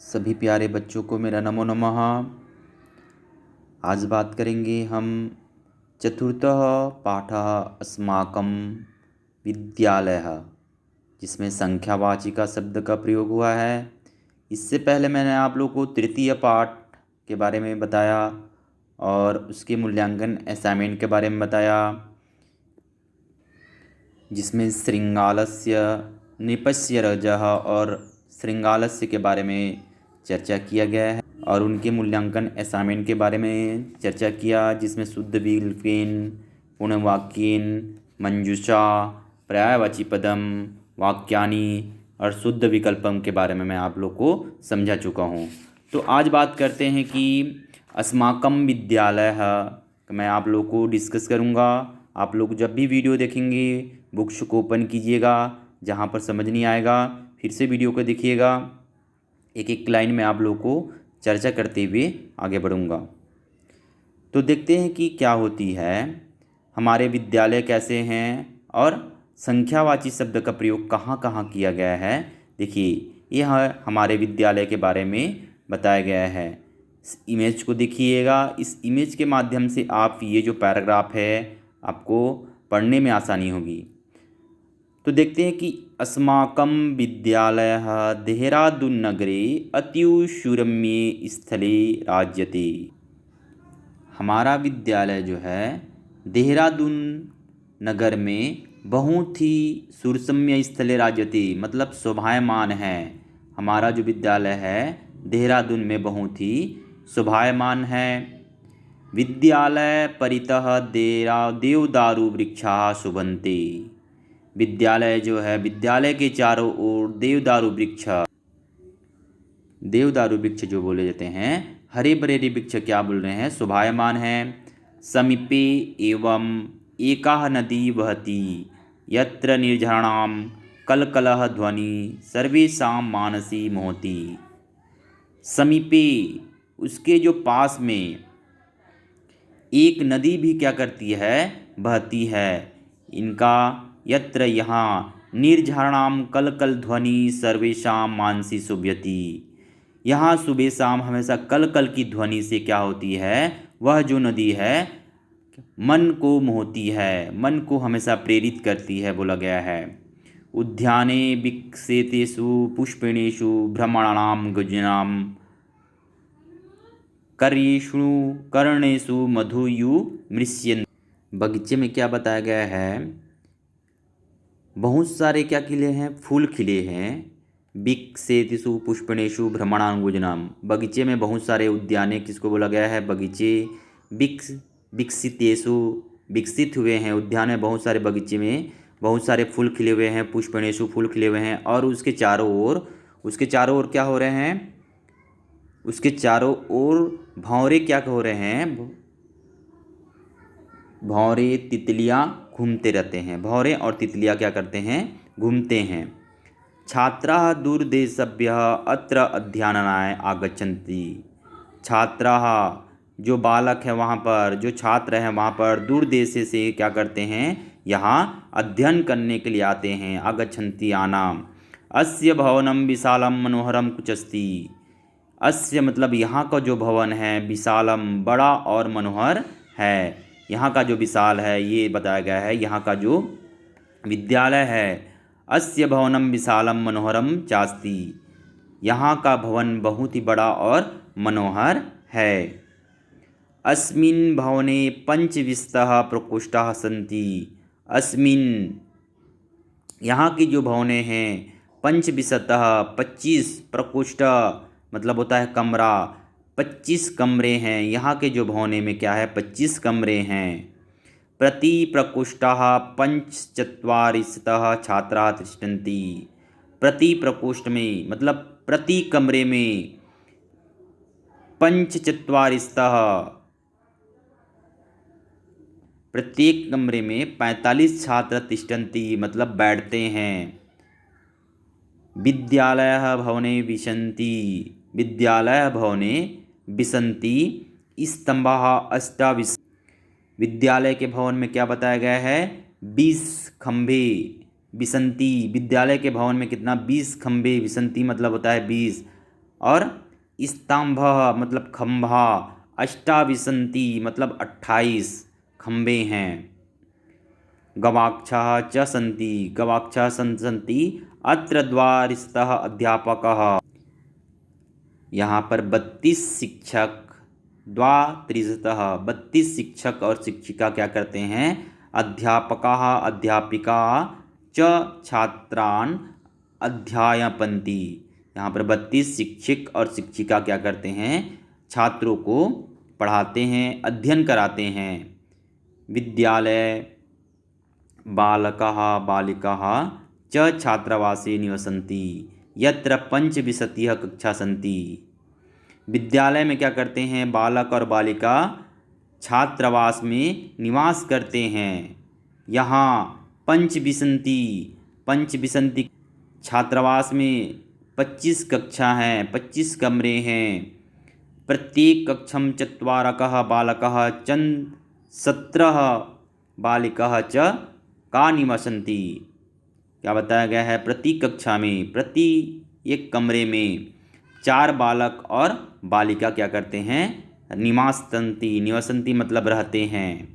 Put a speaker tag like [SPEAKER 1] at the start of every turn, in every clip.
[SPEAKER 1] सभी प्यारे बच्चों को मेरा नमो नमः। आज बात करेंगे हम चतुर्थः पाठः अस्माकं विद्यालयः, जिसमें संख्यावाची का शब्द का प्रयोग हुआ है। इससे पहले मैंने आप लोगों को तृतीय पाठ के बारे में बताया और उसके मूल्यांकन असाइनमेंट के बारे में बताया, जिसमें श्रृंगालस्य नृपस्य रजः और श्रृंगालस्य के बारे में चर्चा किया गया है और उनके मूल्यांकन असाइनमेंट के बारे में चर्चा किया, जिसमें शुद्ध विकल्पेन, पूर्णवाक्येन, मंजूषा, पर्यायवाची पदम, वाक्यानि और शुद्ध विकल्पम के बारे में मैं आप लोग को समझा चुका हूँ। तो आज बात करते हैं कि अस्माकं विद्यालय मैं आप लोग को डिस्कस करूँगा। आप लोग जब भी वीडियो देखेंगे बुक्स को ओपन कीजिएगा, जहाँ पर समझ नहीं आएगा फिर से वीडियो को देखिएगा। एक एक लाइन में आप लोग को चर्चा करते हुए आगे बढ़ूँगा। तो देखते हैं कि क्या होती है, हमारे विद्यालय कैसे हैं और संख्यावाची शब्द का प्रयोग कहाँ कहाँ किया गया है। देखिए, यह हमारे विद्यालय के बारे में बताया गया है। इस इमेज को देखिएगा। इस इमेज के माध्यम से आप ये जो पैराग्राफ है आपको पढ़ने में आसानी होगी। तो देखते हैं कि अस्माकं विद्यालयः देहरादून नगरे अतीव सुरम्ये स्थले राज्यते। हमारा विद्यालय जो है देहरादून नगर में बहुत ही सुरम्य स्थले राज्यते, मतलब शोभायमान है। हमारा जो विद्यालय है देहरादून में बहुत ही शोभायमान है। विद्यालय परितः देवदारू वृक्षाः शोभन्ते। विद्यालय जो है, विद्यालय के चारों ओर देवदारू वृक्ष जो बोले जाते हैं, हरे भरे वृक्ष क्या बोल रहे हैं, शोभायमान हैं। समीपे एवं एकाः नदी वहति यत्र निर्झराणां कलकलः ध्वनि सर्वेषां मानसी मोहति। समीपे, उसके जो पास में एक नदी भी क्या करती है, बहती है। इनका यत्र यहाँ निर्झरणाम कल कल ध्वनि सर्वेषां मानसी शुभ्यति। यहाँ सुबह शाम हमेशा कल कल की ध्वनि से क्या होती है, वह जो नदी है मन को मोहती है, मन को हमेशा प्रेरित करती है, बोला गया है। उद्याने विकसितेषु पुष्पिणेषु भ्रमणानां गुंजनाम कर्येषु कर्णेषु मधुयु मृष्यन्ते। बगीचे में क्या बताया गया है, बहुत सारे क्या खिले हैं, फूल खिले हैं। विकसेतिषु पुष्पिणेषु भ्रमणानुगुजनाम, बगीचे में बहुत सारे उद्याने किसको बोला गया है, बगीचे। विकसितेषु, विकसित हुए हैं। उद्यान में बहुत सारे, बगीचे में बहुत सारे फूल खिले हुए हैं। पुष्पिणेषु, फूल खिले हुए हैं। और उसके चारों ओर क्या हो रहे हैं, उसके चारों ओर भंवरे क्या हो रहे हैं, भंवरे तितलियां घूमते रहते हैं। भंवरे और तितलियां क्या करते हैं, घूमते हैं। छात्राः दूरदेशेभ्यः अत्र अध्ययनाय आगच्छन्ति। छात्राः, जो बालक है वहाँ पर, जो छात्र हैं वहाँ पर दूर देश से क्या करते हैं, यहाँ अध्ययन करने के लिए आते हैं। आगच्छन्ति, आना। अस्य भवनं विशालं मनोहरं कुछ अस्ति। अस्य मतलब यहाँ का जो भवन है, विशालम बड़ा और मनोहर है। यहाँ का जो विशाल है ये बताया गया है, यहाँ का जो विद्यालय है। अस्य भवनम विशालम मनोहरम चास्ति, यहाँ का भवन बहुत ही बड़ा और मनोहर है। अस्मिन् भवने पंचविंशतिः प्रकोष्ठाः सन्ति। अस्मिन्, यहाँ की जो भवने हैं, पंचविंशतिः 25 प्रकोष्ठ मतलब होता है कमरा, 25 कमरे हैं। यहाँ के जो भवने में क्या है, 25 कमरे हैं। प्रति प्रकोष्ठः पंचचत्वारिंशतः छात्राः तिष्ठन्ति। प्रति प्रकोष्ठ में मतलब प्रति कमरे में पंचचत्वारिंशतः, प्रत्येक कमरे में 45 छात्र तिष्ठन्ति मतलब बैठते हैं। विद्यालयः भवने विशन्ति। विद्यालय भवने विशन्ति स्तम्भाः अष्टाविंशतिः। विद्यालय के भवन में क्या बताया गया है, 20 खंभे। विसंति, विद्यालय के भवन में कितना, 20 खंभे। विसंति मतलब होता है 20। और स्तंभः मतलब खंभा, अष्टाविशन्ति मतलब 28 खंबे हैं। गवाक्षाः च सन्ति, गवाक्षाः सन्ति अत्र द्वारिस्थः अध्यापकः। यहाँ पर 32 शिक्षक, द्वात्रिशतः 32 शिक्षक और शिक्षिका क्या करते हैं, अध्यापकाः अध्यापिका च छात्रान् अध्यापयन्ति। यहाँ पर 32 शिक्षक और शिक्षिका क्या करते हैं, छात्रों को पढ़ाते हैं, अध्ययन कराते हैं। विद्यालय बालकाः बालिकाः च छात्रावासे निवसन्ति यत्र 25 कक्षा सन्ति। विद्यालय में क्या करते हैं, बालक और बालिका छात्रावास में निवास करते हैं। यहाँ पंचविंशति छात्रावास में 25 कक्षा हैं, 25 कमरे हैं। प्रत्येक कक्षं चत्वारकः बालकः चन् 17 बालिकाः च का निवसन्ति। क्या बताया गया है, प्रति कक्षा में, प्रति एक कमरे में 4 बालक और बालिका क्या करते हैं, निवसन्ति मतलब रहते हैं।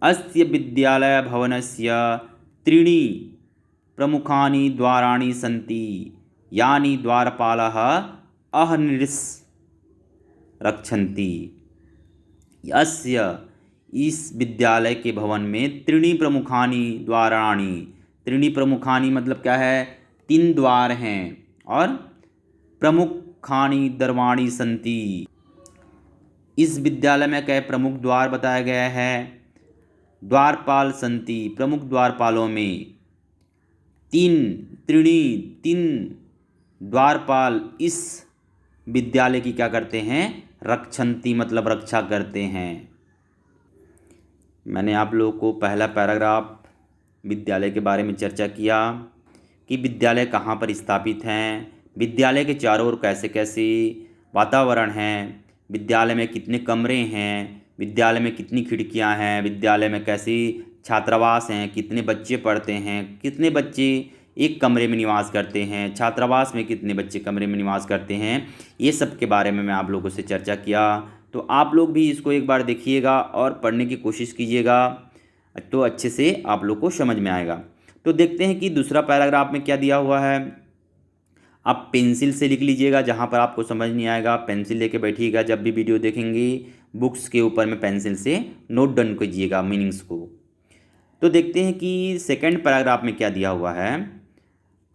[SPEAKER 1] अस्य विद्यालय भवनस्य त्रीणि प्रमुखानि द्वाराणि सन्ति यानि द्वारपालः अहर्निशं रक्षन्ति। इस विद्यालय के भवन में त्रीणि प्रमुखानि द्वाराणि, त्रीणि प्रमुखानि मतलब क्या है, 3 द्वार हैं, और प्रमुखानि दर्वाणि सन्ति। इस विद्यालय में कई प्रमुख द्वार बताया गया है। द्वारपाल सन्ति, प्रमुख द्वारपालों में 3 द्वारपाल इस विद्यालय की क्या करते हैं, रक्षन्ति मतलब रक्षा करते हैं। मैंने आप लोगों को पहला पैराग्राफ विद्यालय के बारे में चर्चा किया कि विद्यालय कहाँ पर स्थापित हैं, विद्यालय के चारों ओर कैसे कैसे वातावरण है, विद्यालय में कितने कमरे हैं, विद्यालय में कितनी खिड़कियां हैं, विद्यालय में कैसी छात्रावास हैं, कितने बच्चे पढ़ते हैं, कितने बच्चे एक कमरे में निवास करते हैं, छात्रावास में कितने बच्चे कमरे में निवास करते हैं, ये सब के बारे में मैं आप लोगों से चर्चा किया। तो आप लोग भी इसको एक बार देखिएगा और पढ़ने की कोशिश कीजिएगा, तो अच्छे से आप लोग को समझ में आएगा। तो देखते हैं कि दूसरा पैराग्राफ में क्या दिया हुआ है। आप पेंसिल से लिख लीजिएगा, जहाँ पर आपको समझ नहीं आएगा पेंसिल लेके बैठिएगा, जब भी वीडियो देखेंगे बुक्स के ऊपर में पेंसिल से नोट डाउन कीजिएगा मीनिंग्स को। तो देखते हैं कि सेकंड पैराग्राफ में क्या दिया हुआ है।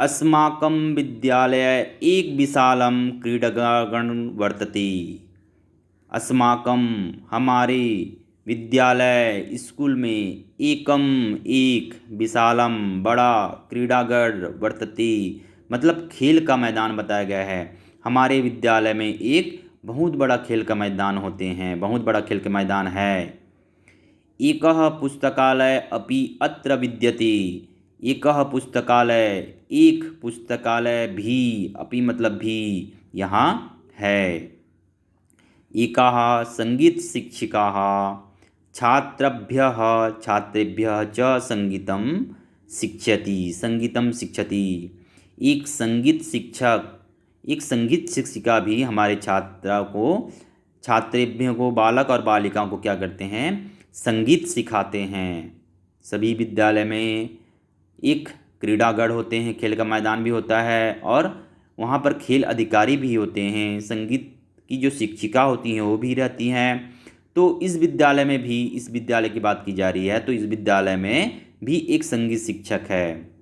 [SPEAKER 1] अस्माकं विद्यालय एक विशालं क्रीडांगणं वर्तते। अस्माकं हमारे विद्यालय स्कूल में एक विशालम बड़ा क्रीडांगण वर्तते मतलब खेल का मैदान बताया गया है। हमारे विद्यालय में एक बहुत बड़ा खेल का मैदान होते हैं, बहुत बड़ा खेल का मैदान है। एकः पुस्तकालय अपि अत्र विद्यते। एकः पुस्तकालय, एक पुस्तकालय भी, अपि मतलब भी, यहाँ है। एकाः संगीत शिक्षिकाः छात्रेभ्यः च संगीतं शिक्षति। एक संगीत शिक्षक, एक संगीत शिक्षिका भी हमारे छात्रेभ्यों को बालक और बालिकाओं को क्या करते हैं, संगीत सिखाते हैं। सभी विद्यालय में एक क्रीडागढ़ होते हैं, खेल का मैदान भी होता है, और वहाँ पर खेल अधिकारी भी होते हैं। संगीत की जो शिक्षिका होती हैं वो भी रहती हैं। तो इस विद्यालय में भी, इस विद्यालय की बात की जा रही है, तो इस विद्यालय में भी एक संगीत शिक्षक है।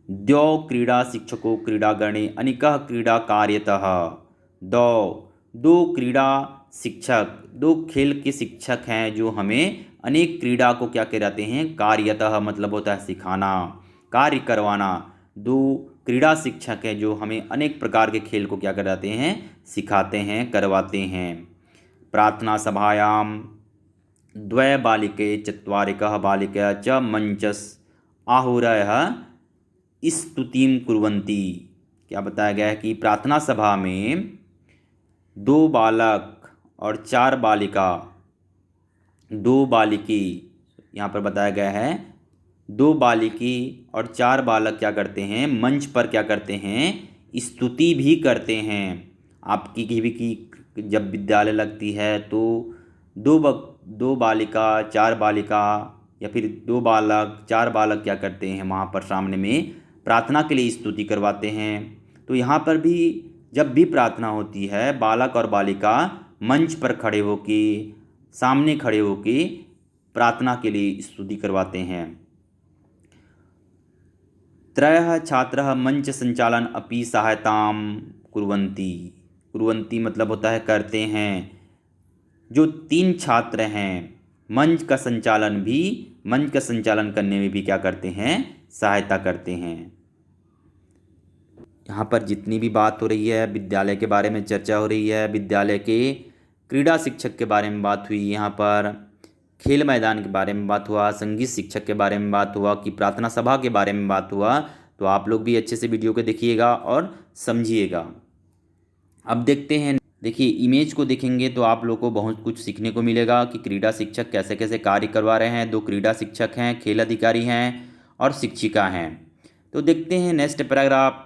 [SPEAKER 1] द्वौ क्रीड़ा शिक्षको क्रीडागणे अनेकः क्रीड़ा कार्यतः। दो क्रीड़ा शिक्षक, 2 खेल के शिक्षक हैं जो हमें अनेक क्रीड़ा को क्या कराते हैं, कार्यतः मतलब होता है सिखाना, कार्य करवाना। 2 क्रीड़ा शिक्षक हैं जो हमें अनेक प्रकार के खेल को क्या कराते हैं, सिखाते हैं, करवाते हैं। प्रार्थना सभायां द्वय बालिके चत्वारिकः बालिका च मंचस आहुरयः स्तुतिं कुर्वन्ति। क्या बताया गया है कि प्रार्थना सभा में 2 बालक और 4 बालिका, 2 बालिकी, यहाँ पर बताया गया है 2 बालिकी और 4 बालक क्या करते हैं, मंच पर क्या करते हैं, स्तुति भी करते हैं। आपकी की जब विद्यालय लगती है तो दो बालिका चार बालिका या फिर दो बालक चार बालक क्या करते हैं, वहाँ पर सामने में प्रार्थना के लिए स्तुति करवाते हैं। तो यहाँ पर भी जब भी प्रार्थना होती है, बालक और बालिका मंच पर खड़े होके, सामने खड़े होके प्रार्थना के लिए स्तुति करवाते हैं। त्रयः छात्रः मंच संचालन अपि सहायतां कुर्वन्ति। कुर्वन्ति मतलब होता है करते हैं। जो 3 छात्र हैं मंच का संचालन करने में भी क्या करते हैं, सहायता करते हैं। यहाँ पर जितनी भी बात हो रही है विद्यालय के बारे में चर्चा हो रही है, विद्यालय के क्रीड़ा शिक्षक के बारे में बात हुई, यहाँ पर खेल मैदान के बारे में बात हुआ, संगीत शिक्षक के बारे में बात हुआ, कि प्रार्थना सभा के बारे में बात हुआ। तो आप लोग भी अच्छे से वीडियो को देखिएगा और समझिएगा। अब देखते हैं, देखिए इमेज को देखेंगे तो आप लोग को बहुत कुछ सीखने को मिलेगा कि क्रीड़ा शिक्षक कैसे कैसे कार्य करवा रहे हैं। 2 क्रीड़ा शिक्षक हैं, खेल अधिकारी हैं और शिक्षिका हैं। तो देखते हैं नेक्स्ट पैराग्राफ।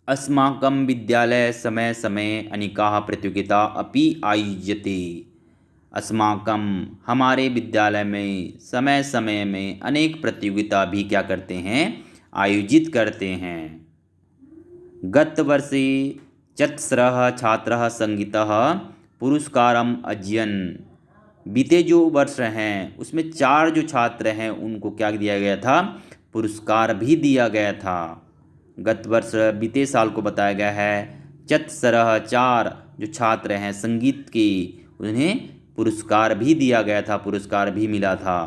[SPEAKER 1] अस्माकं विद्यालय समय समय अनेकाः प्रतियोगिता अपि आयोज्यते। अस्माकं हमारे विद्यालय में समय समय में अनेक प्रतियोगिता भी क्या करते हैं, आयोजित करते हैं। गतवर्षे चत्स्रः छात्रः संगीतः पुरस्कारम अजयन। बीते जो वर्ष हैं उसमें 4 जो छात्र हैं उनको क्या दिया गया था, पुरस्कार भी दिया गया था। गत वर्ष बीते साल को बताया गया है। चत्स्रः 4 जो छात्र हैं संगीत के, उन्हें पुरस्कार भी दिया गया था, पुरस्कार भी मिला था।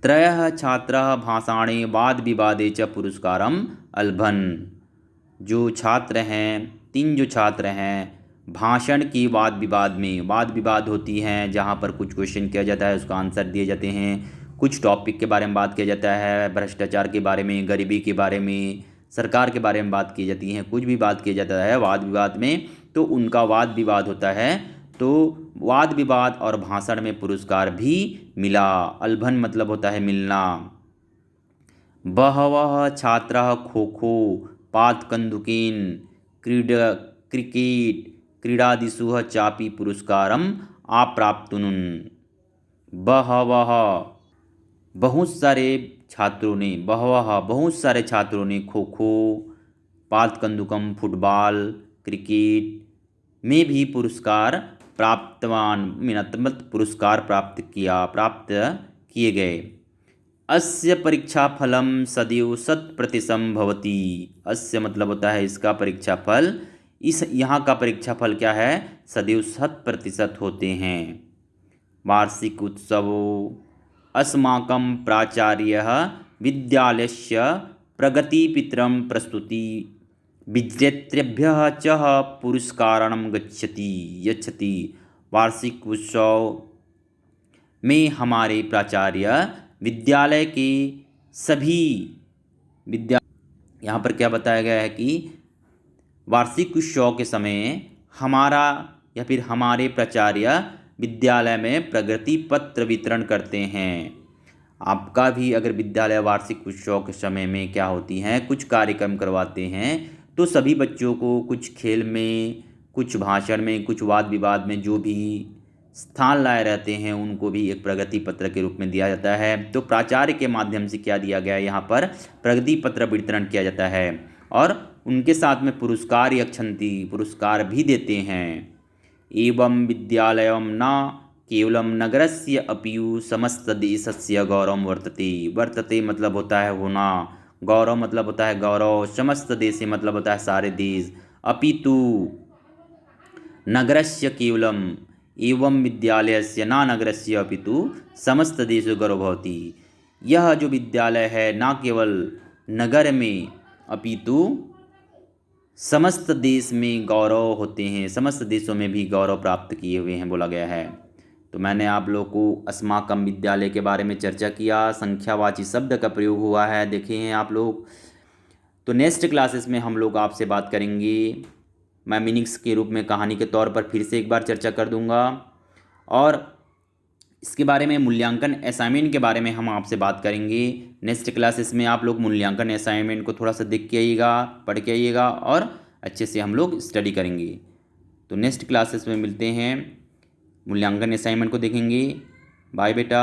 [SPEAKER 1] त्रयः छात्रः भाषाणे वाद विवादे च पुरस्कारम अलभन। जो छात्र हैं 3 जो छात्र हैं भाषण की वाद विवाद होती हैं, जहाँ पर कुछ क्वेश्चन किया जाता है, उसका आंसर दिए जाते हैं। कुछ टॉपिक के बारे में बात किया जाता है, भ्रष्टाचार के बारे में, गरीबी के बारे में, सरकार के बारे में बात की जाती है, कुछ भी बात किया जाता है वाद विवाद में, तो उनका वाद विवाद होता है। तो वाद विवाद और भाषण में पुरस्कार भी मिला। अलभन मतलब होता है मिलना। बहवः छात्राः खो खो पादकन्दुकेन क्रिकेट क्रीडादिषु चापि पुरस्कारम आप्राप्तुनुन्। बहवः बहुत सारे छात्रों ने खो खो, पादकंदुकम फुटबॉल, क्रिकेट में भी पुरस्कार पुरस्कार प्राप्त किए गए। अस्य परीक्षाफलम सदैव 100% भवति। अस्य मतलब होता है इसका परीक्षाफल, इस यहाँ का परीक्षाफल क्या है, सदैव 100% होते हैं। वार्षिक उत्सवों अस्माकं प्राचार्यः विद्यालयस्य प्रगतिपत्रं प्रस्तुति विजेतृभ्यः च पुरस्कारान् यच्छति। वार्षिक उत्सव में हमारे प्राचार्य विद्यालय के सभी यहाँ पर क्या बताया गया है कि वार्षिक उत्सव के समय हमारा या फिर हमारे प्राचार्य विद्यालय में प्रगति पत्र वितरण करते हैं। आपका भी अगर विद्यालय वार्षिक उत्सव के समय में क्या होती हैं, कुछ कार्यक्रम करवाते हैं, तो सभी बच्चों को कुछ खेल में, कुछ भाषण में, कुछ वाद विवाद में जो भी स्थान लाए रहते हैं उनको भी एक प्रगति पत्र के रूप में दिया जाता है। तो प्राचार्य के माध्यम से क्या दिया गया है, यहाँ पर प्रगति पत्र वितरण किया जाता है और उनके साथ में पुरस्कार यच्छन्ति, पुरस्कार भी देते हैं। एवं विद्यालयं न केवलं नगरस्य अपियु समस्त देशस्य गौरवं वर्तते मतलब होता है होना, गौरव मतलब होता है गौरव, समस्त देश मतलब होता है सारे देश, अपितु नगरस्य केवलम एवं विद्यालयस्य न नगरस्य अपितु समस्त देशो गौरव भवति। यह जो विद्यालय है ना केवल नगर में अपितु समस्त देश में गौरव होते हैं, समस्त देशों में भी गौरव प्राप्त किए हुए हैं बोला गया है। तो मैंने आप लोग को अस्माकं विद्यालय के बारे में चर्चा किया, संख्यावाची शब्द का प्रयोग हुआ है, देखे हैं आप लोग। तो नेक्स्ट क्लासेस में हम लोग आपसे बात करेंगे, मैं मीनिंग्स के रूप में कहानी के तौर पर फिर से एक बार चर्चा कर दूंगा। और इसके बारे में मूल्यांकन असाइनमेंट के बारे में हम आपसे बात करेंगे नेक्स्ट क्लासेस में। आप लोग मूल्यांकन असाइनमेंट को थोड़ा सा देख के आइएगा, पढ़ के आइएगा और अच्छे से हम लोग स्टडी करेंगे। तो नेक्स्ट क्लासेस में मिलते हैं, मूल्यांकन असाइनमेंट को देखेंगे। बाय बेटा।